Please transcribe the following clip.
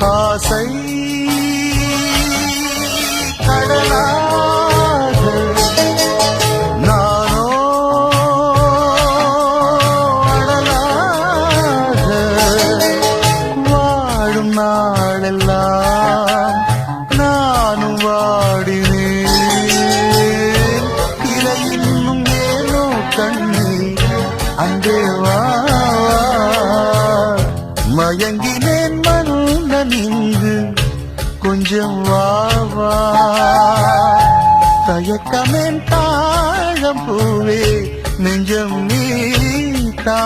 ஆசை கடலாக நானோ அடலாக வாழும் நாளெல்லாம் நானும் வாடினேன். இலை இன்னும் ஏனோ கண்ணீர் அங்கே வா மயங்கினேன் மன்னன் இங்கு கொஞ்சம் வாவா தயக்கமேன் தாழம் பூவே நெஞ்சம் நீ தா